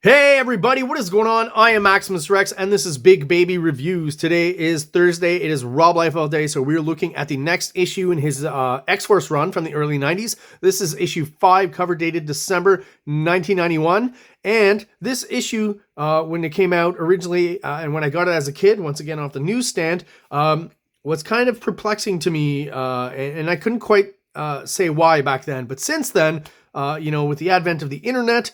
Hey everybody, what is going on? I am Maximus Rex and this is Big Baby Reviews. Today is Thursday, it is Rob Liefeld Day, so we're looking at the next issue in his X-Force run from the early 90s. This is issue 5, cover dated December 1991. And this issue, when it came out originally, and when I got it as a kid, once again off the newsstand, was kind of perplexing to me, and I couldn't quite say why back then. But since then, with the advent of the internet,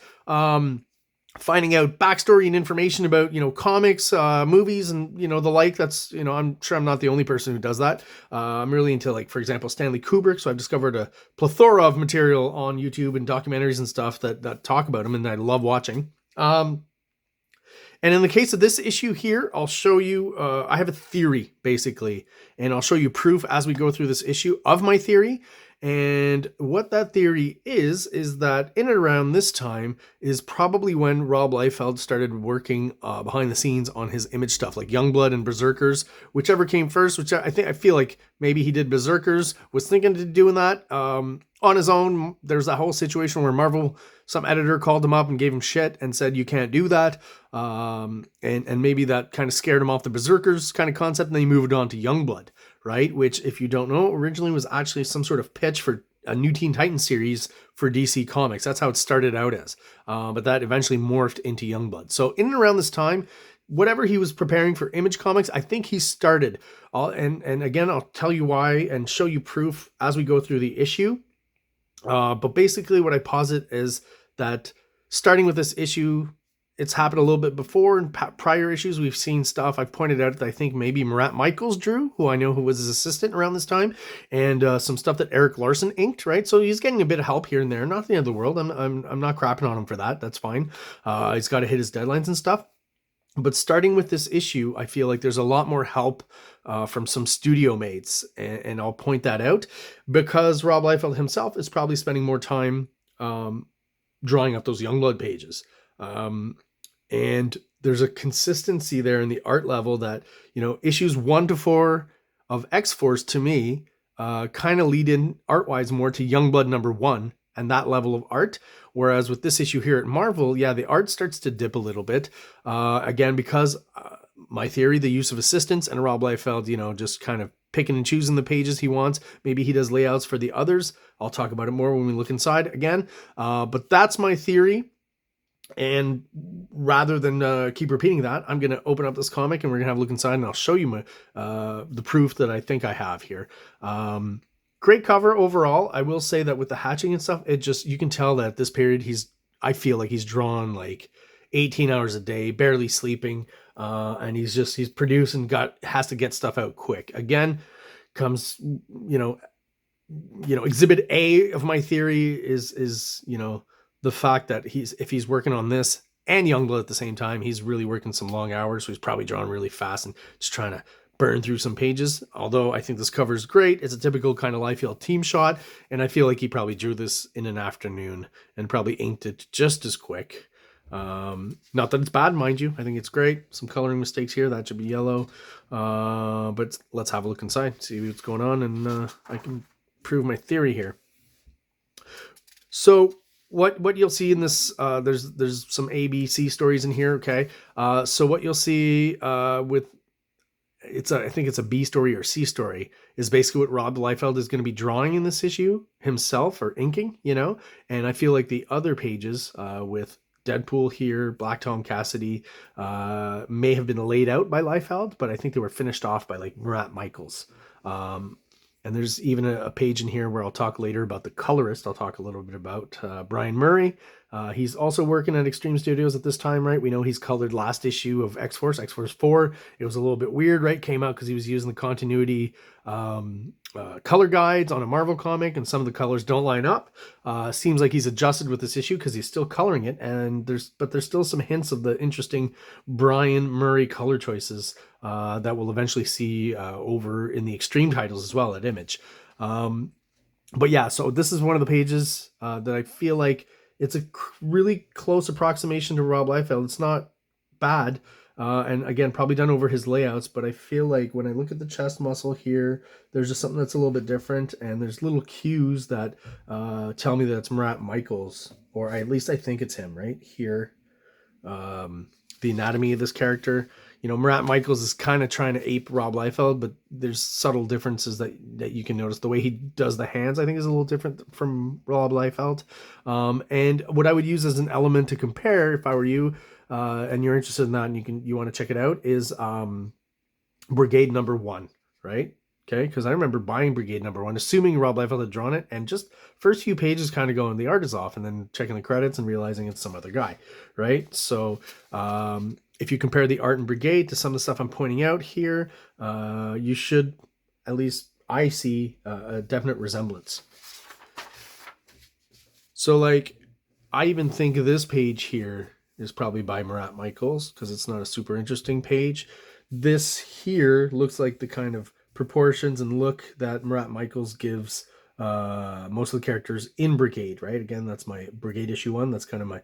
finding out backstory and information about, comics, movies, and, the like. That's, I'm sure I'm not the only person who does that. I'm really into, like, for example, Stanley Kubrick. So I've discovered a plethora of material on YouTube and documentaries and stuff that talk about him, and I love watching. And in the case of this issue here, I'll show you, I have a theory, basically, and I'll show you proof as we go through this issue of my theory. And what that theory is that in and around this time is probably when Rob Liefeld started working behind the scenes on his Image stuff, like Youngblood and Berserkers, whichever came first, which I feel like maybe he did Berserkers, was thinking of doing that on his own. There's that whole situation where Marvel, some editor called him up and gave him shit and said, you can't do that. And maybe that kind of scared him off the Berserkers kind of concept, and then he moved on to Youngblood, right? Which, if you don't know, originally was actually some sort of pitch for a new Teen Titans series for DC Comics. That's how it started out as. But that eventually morphed into Youngblood. So in and around this time, whatever he was preparing for Image Comics, I think he started. And again, I'll tell you why and show you proof as we go through the issue. But basically what I posit is that starting with this issue, it's happened a little bit before in prior issues. We've seen stuff. I've pointed out that I think maybe Murat Michaels drew, who I know who was his assistant around this time, and some stuff that Eric Larson inked, right? So he's getting a bit of help here and there. Not the end of the world. I'm not crapping on him for that. That's fine. He's got to hit his deadlines and stuff. But starting with this issue, I feel like there's a lot more help from some studio mates, and I'll point that out because Rob Liefeld himself is probably spending more time drawing up those Youngblood pages. And there's a consistency there in the art level that, issues 1 to 4 of X-Force to me kind of lead in art-wise more to Youngblood #1 and that level of art. Whereas with this issue here at Marvel, yeah, the art starts to dip a little bit. Again, because my theory, the use of assistants and Rob Liefeld, just kind of picking and choosing the pages he wants. Maybe he does layouts for the others. I'll talk about it more when we look inside again. But that's my theory. And rather than keep repeating that, I'm going to open up this comic and we're going to have a look inside, and I'll show you the proof that I think I have here. Great cover overall. I will say that with the hatching and stuff, you can tell that at this period, I feel like he's drawn like 18 hours a day, barely sleeping. And he's produced and has to get stuff out quick. Again, comes, exhibit A of my theory is the fact that if he's working on this and Youngblood at the same time, he's really working some long hours. So he's probably drawing really fast and just trying to burn through some pages. Although I think this cover is great. It's a typical kind of Liefeld team shot. And I feel like he probably drew this in an afternoon and probably inked it just as quick. Not that it's bad, mind you. I think it's great. Some coloring mistakes here. That should be yellow. But let's have a look inside, see what's going on. And I can prove my theory here. So what you'll see in this, there's some A, B, C stories in here. Okay. So what you'll see with I think it's a B story or C story, is basically what Rob Liefeld is going to be drawing in this issue himself, or inking, and I feel like the other pages with Deadpool here, Black Tom Cassidy, may have been laid out by Liefeld, but I think they were finished off by like Murat Michaels. And there's even a page in here where I'll talk later about the colorist. I'll talk a little bit about Brian Murray. He's also working at Extreme Studios at this time, right? We know he's colored last issue of X-Force, X-Force 4. It was a little bit weird, right? Came out because he was using the continuity color guides on a Marvel comic, and some of the colors don't line up. Seems like he's adjusted with this issue because he's still coloring it, and there's still some hints of the interesting Brian Murray color choices that we'll eventually see over in the Extreme titles as well at Image. But yeah, so this is one of the pages that I feel like it's a really close approximation to Rob Liefeld. It's not bad. And again, probably done over his layouts, but I feel like when I look at the chest muscle here, there's just something that's a little bit different, and there's little cues that tell me that it's Murat Michaels, or at least I think it's him right here. the anatomy of this character. You know, Murat Michaels is kind of trying to ape Rob Liefeld, but there's subtle differences that you can notice. The way he does the hands, I think, is a little different from Rob Liefeld. And what I would use as an element to compare, if I were you, and you're interested in that, and you want to check it out, is Brigade #1, right? Okay, because I remember buying Brigade #1, assuming Rob Liefeld had drawn it, and just first few pages kind of going, the art is off, and then checking the credits and realizing it's some other guy, right? So if you compare the art in Brigade to some of the stuff I'm pointing out here, you should, at least I see, a definite resemblance. So like, I even think this page here is probably by Murat Michaels, because it's not a super interesting page. This here looks like the kind of proportions and look that Murat Michaels gives most of the characters in Brigade, right? Again, that's my Brigade #1. That's kind of my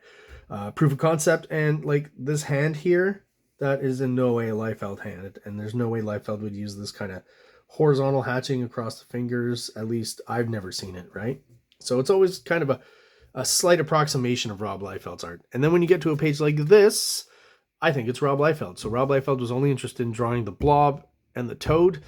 proof of concept. And like this hand here, that is in no way a Liefeld hand. And there's no way Liefeld would use this kind of horizontal hatching across the fingers. At least I've never seen it, right? So it's always kind of a slight approximation of Rob Liefeld's art. And then when you get to a page like this, I think it's Rob Liefeld. So Rob Liefeld was only interested in drawing the blob and the toad.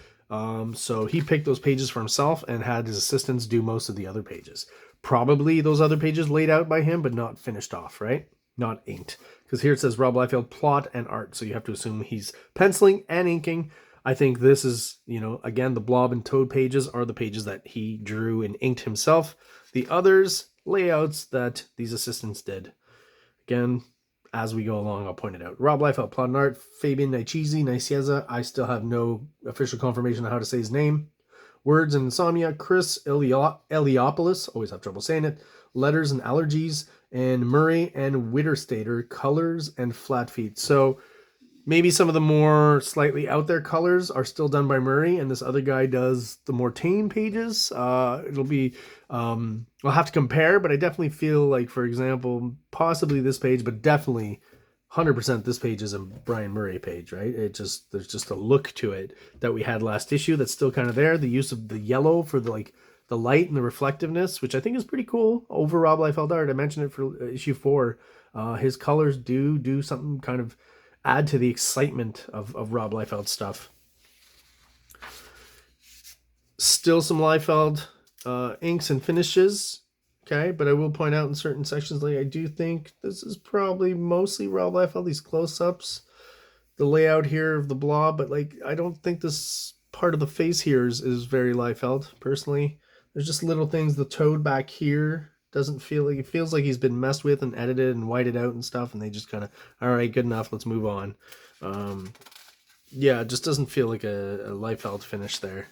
So he picked those pages for himself and had his assistants do most of the other pages. Probably those other pages laid out by him, but not finished off, right? Not inked. Because here it says Rob Liefeld plot and art. So you have to assume he's penciling and inking. I think this is, you know, again, the blob and toad pages are the pages that he drew and inked himself. The others, layouts that these assistants did. Again, as we go along, I'll point it out. Rob Liefeld, plot and art. Fabian Nicieza. I still have no official confirmation on how to say his name. Words and Insomnia. Chris Eliopoulos. Always have trouble saying it. Letters and Allergies. And Murray and Witterstater. Colors and Flat Feet. So maybe some of the more slightly out there colors are still done by Murray, and this other guy does the more tame pages. It'll be, I'll have to compare, but I definitely feel like, for example, possibly this page, but definitely 100% this page is a Brian Murray page, right? There's just a look to it that we had last issue that's still kind of there. The use of the yellow for the light and the reflectiveness, which I think is pretty cool over Rob Liefeld art. I mentioned it for issue 4. His colors do something kind of add to the excitement of Rob Liefeld stuff. Still some Liefeld inks and finishes, okay? But I will point out in certain sections, like I do think this is probably mostly Rob Liefeld, these close-ups, the layout here of the blob, but like I don't think this part of the face here is very Liefeld, personally. There's just little things, the toad back here doesn't feel like, it feels like he's been messed with and edited and whited out and stuff, and they just kind of, all right, good enough, let's move on. Yeah, it just doesn't feel like a Liefeld finish there.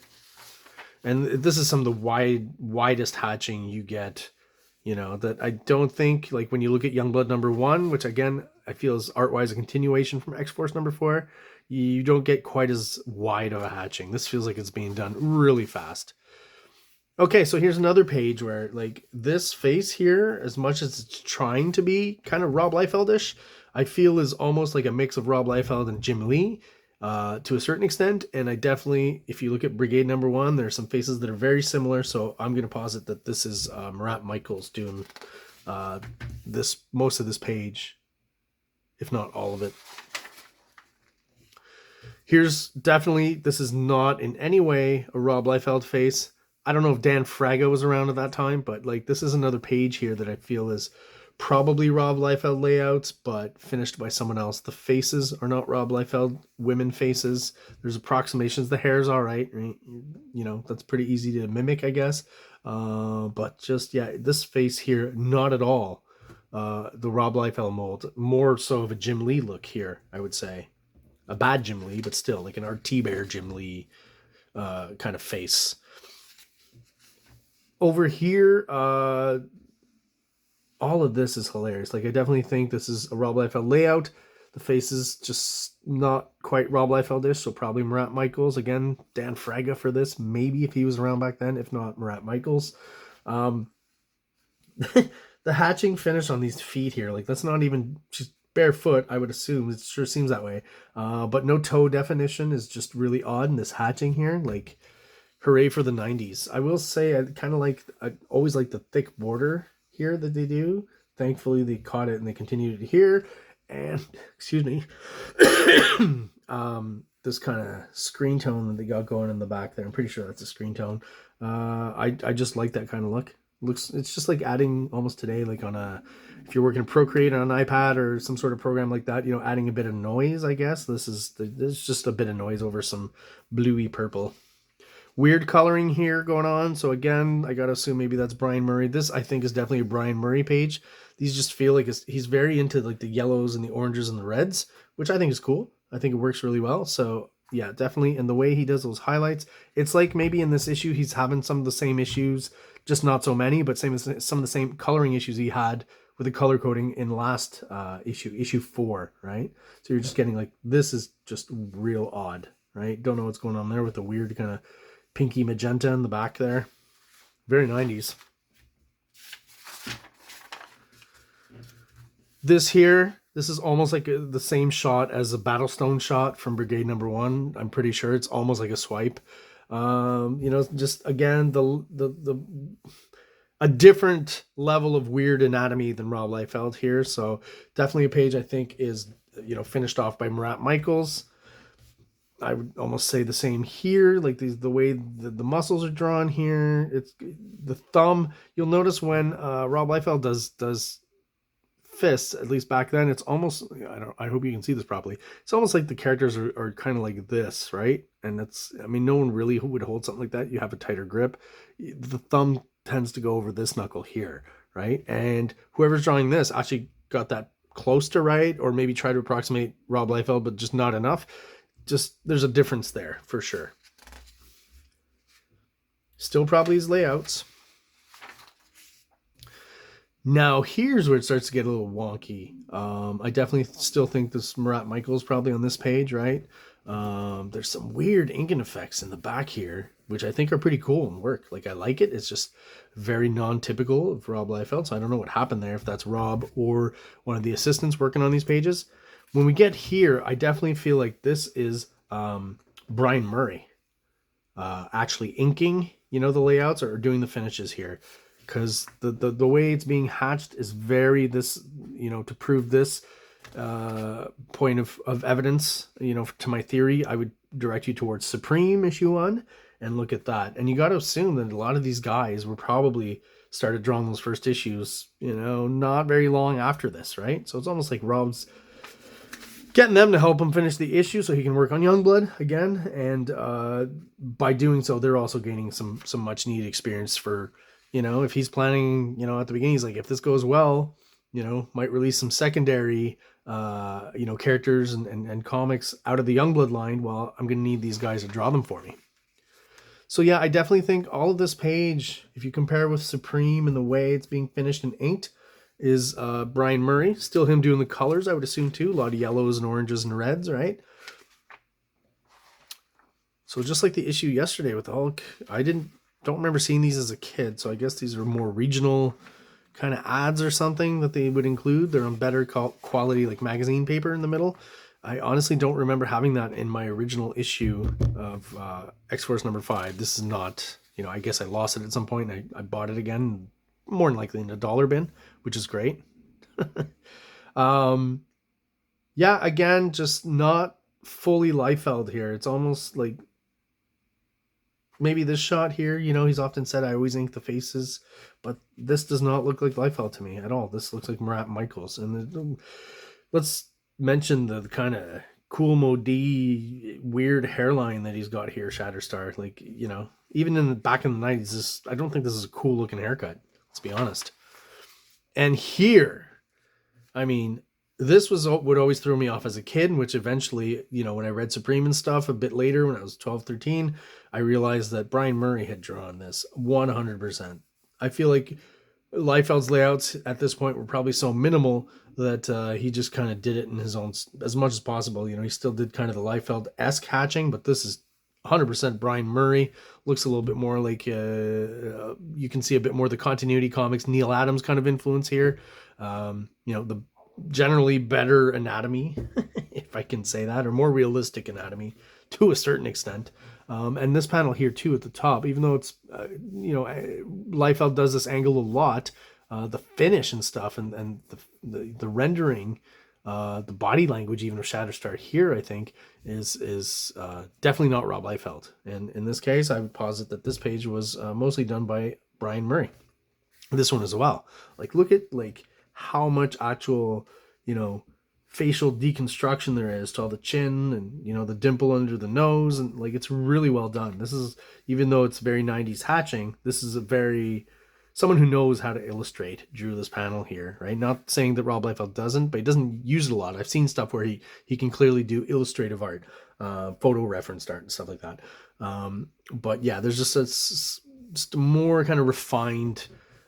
And this is some of the widest hatching you get, you know, that I don't think, like when you look at Youngblood #1, which again I feel is art-wise a continuation from X-Force #4, you don't get quite as wide of a hatching. This feels like it's being done really fast. Okay, so here's another page where, like, this face here, as much as it's trying to be kind of Rob Liefeld-ish, I feel is almost like a mix of Rob Liefeld and Jim Lee to a certain extent. And I definitely, if you look at Brigade #1, there are some faces that are very similar. So I'm going to posit that this is Murat Michaels doing most of this page, if not all of it. Here's definitely, this is not in any way a Rob Liefeld face. I don't know if Dan Fraga was around at that time, but like this is another page here that I feel is probably Rob Liefeld layouts, but finished by someone else. The faces are not Rob Liefeld women faces. There's approximations. The hair's all right. You know, that's pretty easy to mimic, I guess. But just, yeah, this face here, not at all the Rob Liefeld mold. More so of a Jim Lee look here, I would say. A bad Jim Lee, but still like an RT Bear Jim Lee kind of face. Over here, all of this is hilarious. Like, I definitely think this is a Rob Liefeld layout. The face is just not quite Rob Liefeld-ish, so probably Murat Michaels. Again, Dan Fraga for this, maybe if he was around back then, if not Murat Michaels. The hatching finish on these feet here, like, that's not even just barefoot, I would assume. It sure seems that way. But no toe definition is just really odd in this hatching here. Like, hooray for the 90s. I will say I always like the thick border here that they do. Thankfully, they caught it and they continued it here. and excuse me, this kind of screen tone that they got going in the back there. I'm pretty sure that's a screen tone. I just like that kind of look. It's just like adding almost today, like on a, if you're working Procreate on an iPad or some sort of program like that, you know, adding a bit of noise, I guess. This is just a bit of noise over some bluey purple. Weird coloring here going on. So again, I gotta assume maybe that's Brian Murray. This I think is definitely a Brian Murray page. These just feel like he's very into like the yellows and the oranges and the reds, which I think is cool. I think it works really well. So yeah, definitely. And the way he does those highlights, it's like maybe in this issue he's having some of the same issues, just not so many, but some of the same coloring issues he had with the color coding in last issue 4, right? So you're just getting like, this is just real odd, right? Don't know what's going on there with the weird kind of pinky magenta in the back there. Very 90s. This here, this is almost like the same shot as a Battlestone shot from Brigade Number 1. I'm pretty sure it's almost like a swipe. You know, just again, a different level of weird anatomy than Rob Liefeld here. So definitely a page I think is, you know, finished off by Murat Michaels. I would almost say the same here, like the way the muscles are drawn here. It's the thumb. You'll notice when Rob Liefeld does fists, at least back then, it's almost, I hope you can see this properly. It's almost like the characters are kind of like this, right? And it's, I mean, no one really would hold something like that. You have a tighter grip. The thumb tends to go over this knuckle here, right? And whoever's drawing this actually got that close to right, or maybe try to approximate Rob Liefeld, but just not enough. Just, there's a difference there for sure. Still probably his layouts. Now here's where it starts to get a little wonky. I definitely still think this Murat Michaels probably on this page, right? There's some weird inking effects in the back here, which I think are pretty cool and work. Like, I like it. It's just very non-typical of Rob Liefeld, so I don't know what happened there, if that's Rob or one of the assistants working on these pages. When we get here, I definitely feel like this is Brian Murray actually inking, you know, the layouts or doing the finishes here. Because the way it's being hatched is very this, you know, to prove this point of evidence, you know, to my theory, I would direct you towards Supreme issue 1 and look at that. And you got to assume that a lot of these guys were probably started drawing those first issues, you know, not very long after this, right? So it's almost like Rob's getting them to help him finish the issue so he can work on Youngblood again. And by doing so, they're also gaining some much needed experience for, you know, if he's planning, you know, at the beginning, he's like, if this goes well, you know, might release some secondary, you know, characters and comics out of the Youngblood line. Well, I'm going to need these guys to draw them for me. So yeah, I definitely think all of this page, if you compare with Supreme and the way it's being finished and inked, is Brian Murray. Still him doing the colors, I would assume too. A lot of yellows and oranges and reds, right? So just like the issue yesterday with the Hulk, I don't remember seeing these as a kid, so I guess these are more regional kind of ads or something that they would include. They're on better quality, like magazine paper in the middle. I honestly don't remember having that in my original issue of X-Force number 5. This is not, you know, I guess I lost it at some point and I bought it again, more than likely in a dollar bin, which is great. Yeah, again, just not fully Liefeld here. It's almost like maybe this shot here, you know, he's often said I always ink the faces, but this does not look like Liefeld to me at all. This looks like Murat Michaels. And let's mention the kind of cool Modi weird hairline that he's got here, Shatterstar. Like, you know, even in the back in the 90s, I don't think this is a cool looking haircut. Let's be honest. And here, I mean, this was would always throw me off as a kid, which eventually, you know, when I read Supreme and stuff a bit later when I was 12, 13, I realized that Brian Murray had drawn this 100%. I feel like Liefeld's layouts at this point were probably so minimal that he just kind of did it in his own, as much as possible. You know, he still did kind of the Liefeld-esque hatching, but this is 100% Brian Murray. Looks a little bit more like, you can see a bit more of the continuity comics, Neil Adams kind of influence here. You know, the generally better anatomy, if I can say that, or more realistic anatomy to a certain extent. And this panel here too at the top, even though it's, you know, Liefeld does this angle a lot, the finish and stuff and the rendering The body language, even of Shatterstar here, I think, is definitely not Rob Liefeld. And in this case, I would posit that this page was mostly done by Brian Murray. This one as well. Like, look at like how much actual, you know, facial deconstruction there is to all the chin and, you know, the dimple under the nose, and like it's really well done. This is, even though it's very 90s hatching, this is a very, someone who knows how to illustrate drew this panel here, right? Not saying that Rob Liefeld doesn't, but he doesn't use it a lot. I've seen stuff where he can clearly do illustrative art, photo reference art and stuff like that. But yeah, there's just a more kind of refined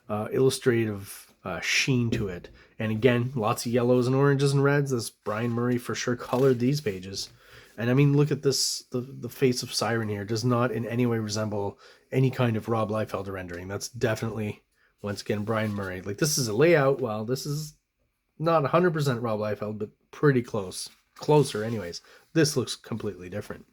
illustrative sheen to it. And again, lots of yellows and oranges and reds. This Brian Murray for sure colored these pages. And I mean, look at this, the face of Siren here does not in any way resemble any kind of Rob Liefeld rendering. That's definitely, once again, Brian Murray. Like, this is a layout. Well, this is not 100% Rob Liefeld, but pretty close. Closer anyways. This looks completely different.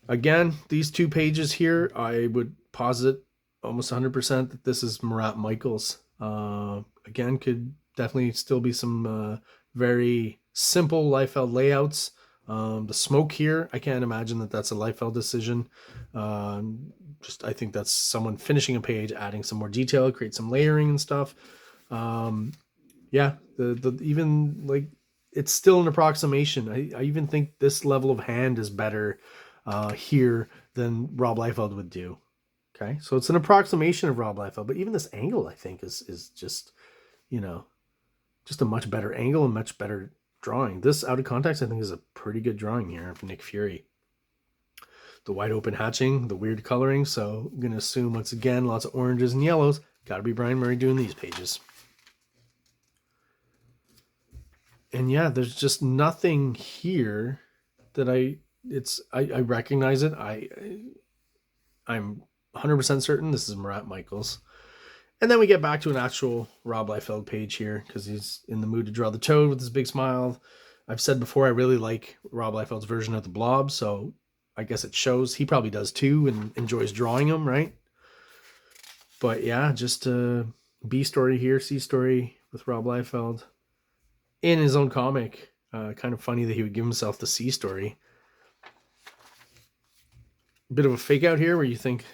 Again, these two pages here, I would posit almost 100% that this is Murat Michaels. Again, could definitely still be some very simple Liefeld layouts. The smoke here, I can't imagine that that's a Liefeld decision. I think that's someone finishing a page, adding some more detail, create some layering and stuff. Yeah, the even like, it's still an approximation. I even think this level of hand is better here than Rob Liefeld would do. Okay, so it's an approximation of Rob Liefeld, but even this angle, I think, is just, you know, just a much better angle and much better drawing. This out of context, I think, is a pretty good drawing here of Nick Fury. The wide open hatching, the weird coloring. So I'm gonna assume once again, lots of oranges and yellows. Got to be Brian Murray doing these pages. And yeah, there's just nothing here that I recognize it. I'm 100% certain this is Murat Michaels. And then we get back to an actual Rob Liefeld page here because he's in the mood to draw the toad with his big smile. I've said before, I really like Rob Liefeld's version of the Blob, so I guess it shows. He probably does too and enjoys drawing them, right? But yeah, just a B story here, C story with Rob Liefeld in his own comic. Kind of funny that he would give himself the C story. Bit of a fake out here where you think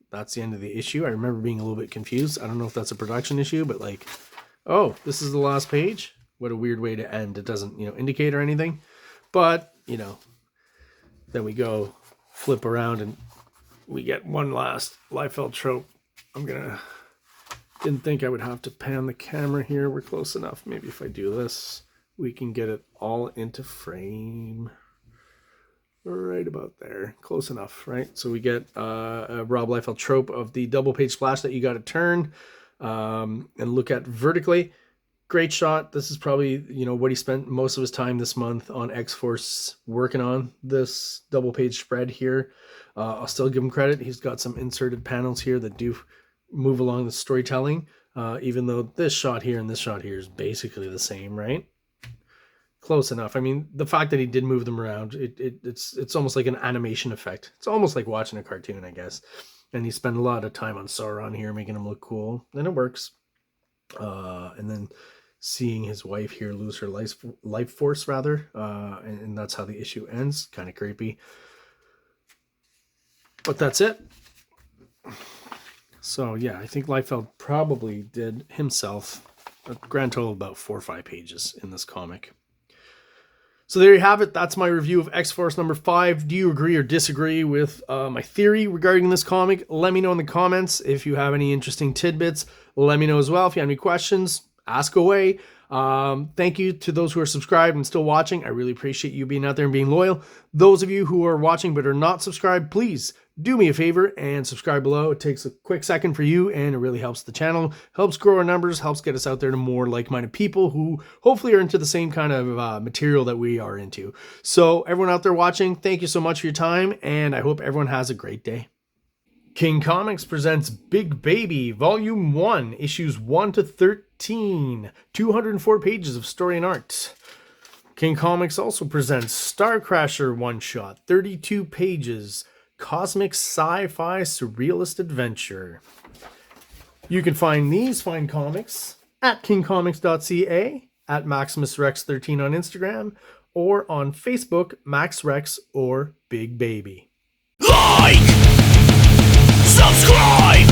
that's the end of the issue. I remember being a little bit confused. I don't know if that's a production issue, but like, oh, this is the last page. What a weird way to end. It doesn't, you know, indicate or anything. But, you know, then we go flip around and we get one last Liefeld trope. Didn't think I would have to pan the camera here. We're close enough. Maybe if I do this, we can get it all into frame. Right about there. Close enough, right? So we get a Rob Liefeld trope of the double page splash that you got to turn and look at vertically. Great shot. This is probably, you know, what he spent most of his time this month on X-Force working on, this double page spread here. I'll still give him credit. He's got some inserted panels here that do move along the storytelling, even though this shot here and this shot here is basically the same, right? Close enough. I mean, the fact that he did move them around, it's almost like an animation effect. It's almost like watching a cartoon, I guess. And he spent a lot of time on Sauron here, making him look cool, and it works. And then seeing his wife here lose her life force, rather, and that's how the issue ends. Kind of creepy. But that's it. So yeah, I think Liefeld probably did himself a grand total of about 4 or 5 pages in this comic. So there you have it. That's my review of X-Force number 5. Do you agree or disagree with my theory regarding this comic? Let me know in the comments. If you have any interesting tidbits, let me know as well. If you have any questions, ask away. Thank you to those who are subscribed and still watching. I really appreciate you being out there and being loyal. Those of you who are watching but are not subscribed, please do me a favor and subscribe below. It takes a quick second for you and it really helps the channel, helps grow our numbers, helps get us out there to more like-minded people who hopefully are into the same kind of material that we are into. So everyone out there watching, thank you so much for your time and I hope everyone has a great day. King Comics presents Big Baby Volume 1, Issues 1 to 13, 204 pages of story and art. King Comics also presents Star Crasher one-shot, 32 pages, cosmic sci-fi surrealist adventure. You can find these fine comics at kingcomics.ca, at MaximusRex13 on Instagram, or on Facebook, MaxRex or Big Baby. Like, subscribe,